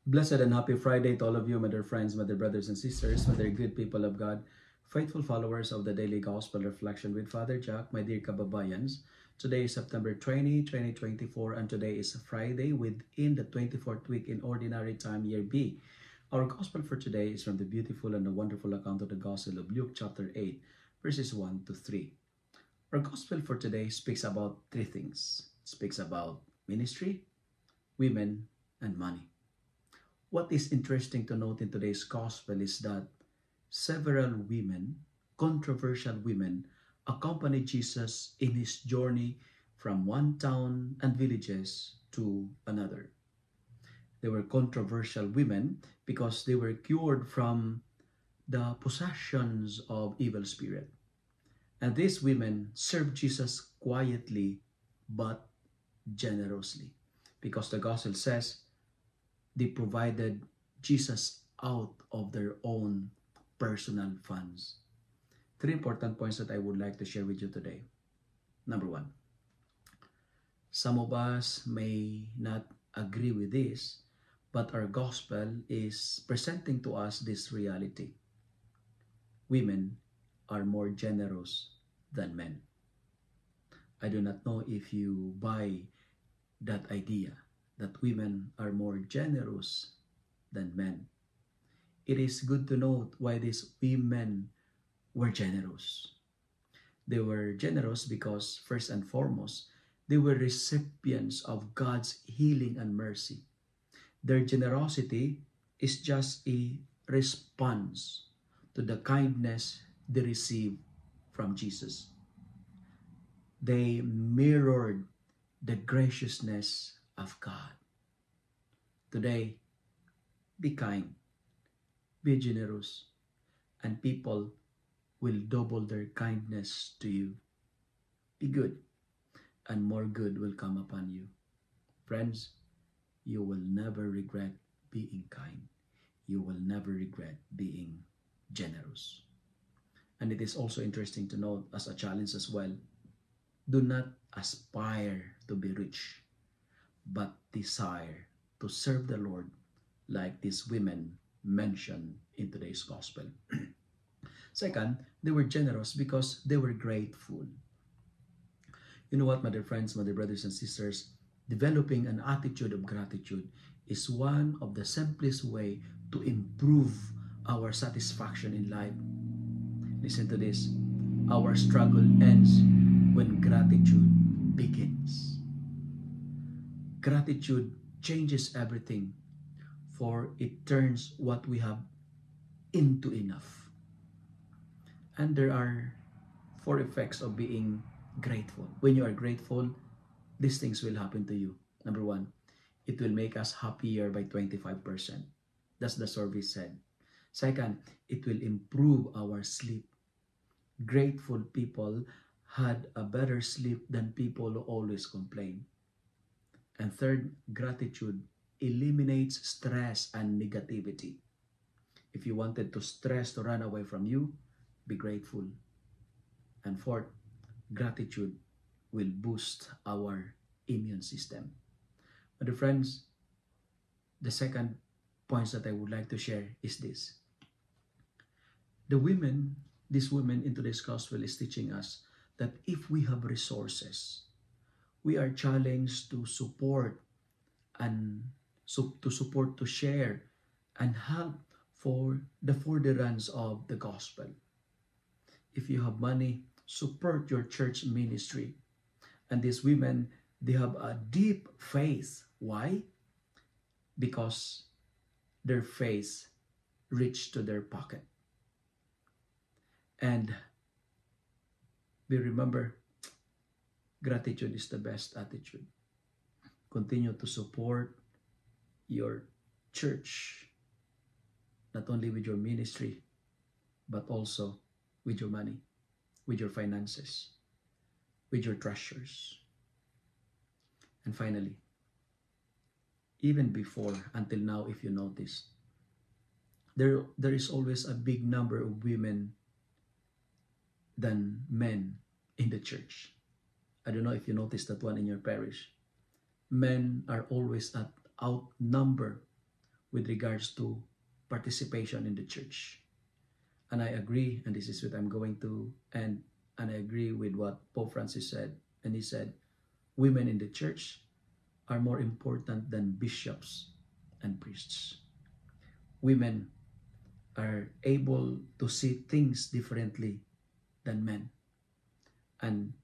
Blessed and happy Friday to all of you, my dear friends, my dear brothers and sisters, my dear good people of God, faithful followers of the Daily Gospel Reflection with Father Jack, my dear kababayans. Today is September 20, 2024, and today is Friday within the 24th week in Ordinary Time Year B. Our Gospel for today is from the beautiful and the wonderful account of the Gospel of Luke chapter 8, verses 1 to 3. Our Gospel for today speaks about three things. It speaks about ministry, women, and money. What is interesting to note in today's gospel is that several women, controversial women, accompanied Jesus in his journey from one town and villages to another. They were controversial women because they were cured from the possessions of evil spirit. And these women served Jesus quietly but generously, because the gospel says they provided Jesus out of their own personal funds. Three important points that I would like to share with you today. Number one, some of us may not agree with this, but our gospel is presenting to us this reality. Women are more generous than men. I do not know if you buy that idea that women are more generous than men. It is good to note why these women were generous. They were generous because, first and foremost, they were recipients of God's healing and mercy. Their generosity is just a response to the kindness they received from Jesus. They mirrored the graciousness of God. Today, be kind, be generous, and people will double their kindness to you. Be good, and more good will come upon you. Friends, you will never regret being kind. You will never regret being generous. And it is also interesting to note as a challenge as well, do not aspire to be rich, but desire to serve the Lord like these women mentioned in today's gospel. Second, they were generous because they were grateful. You know what, my dear friends, my dear brothers and sisters, developing an attitude of gratitude is one of the simplest way to improve our satisfaction in life. Listen to this. Our struggle ends when gratitude begins. Gratitude changes everything, for it turns what we have into enough. And there are four effects of being grateful. When you are grateful, these things will happen to you. Number one, it will make us happier by 25%. That's the survey said. Second, it will improve our sleep. Grateful people had a better sleep than people who always complain. And third, gratitude eliminates stress and negativity. If you wanted to stress to run away from you, be grateful. And fourth, gratitude will boost our immune system. But friends, the second point that I would like to share is this. This woman in today's gospel is teaching us that if we have resources, we are challenged to support and to share and help for the furtherance of the gospel. If you have money, support your church ministry. And these women, they have a deep faith. Why? Because their faith reached to their pocket. And we remember, gratitude is the best attitude. Continue to support your church, not only with your ministry, but also with your money, with your finances, with your treasures. And finally, even before, until now, if you notice, there is always a big number of women than men in the church. I don't know if you noticed that one in your parish. Men are always outnumbered with regards to participation in the church. And I agree, and this is what I'm going to end, and I agree with what Pope Francis said. And he said, women in the church are more important than bishops and priests. Women are able to see things differently than men. And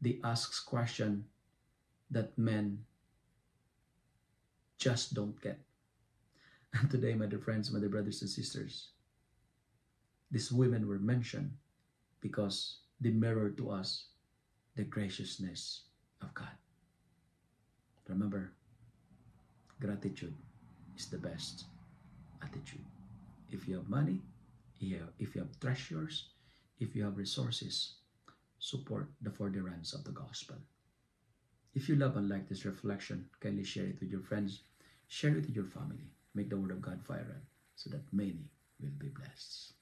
they ask questions that men just don't get. And today, my dear friends, my dear brothers and sisters, these women were mentioned because they mirror to us the graciousness of God. Remember, gratitude is the best attitude. If you have money, if you have treasures, if you have resources, support the furtherance of the gospel. If you love and like this reflection, kindly share it with your friends, share it with your family. Make the word of God viral so that many will be blessed.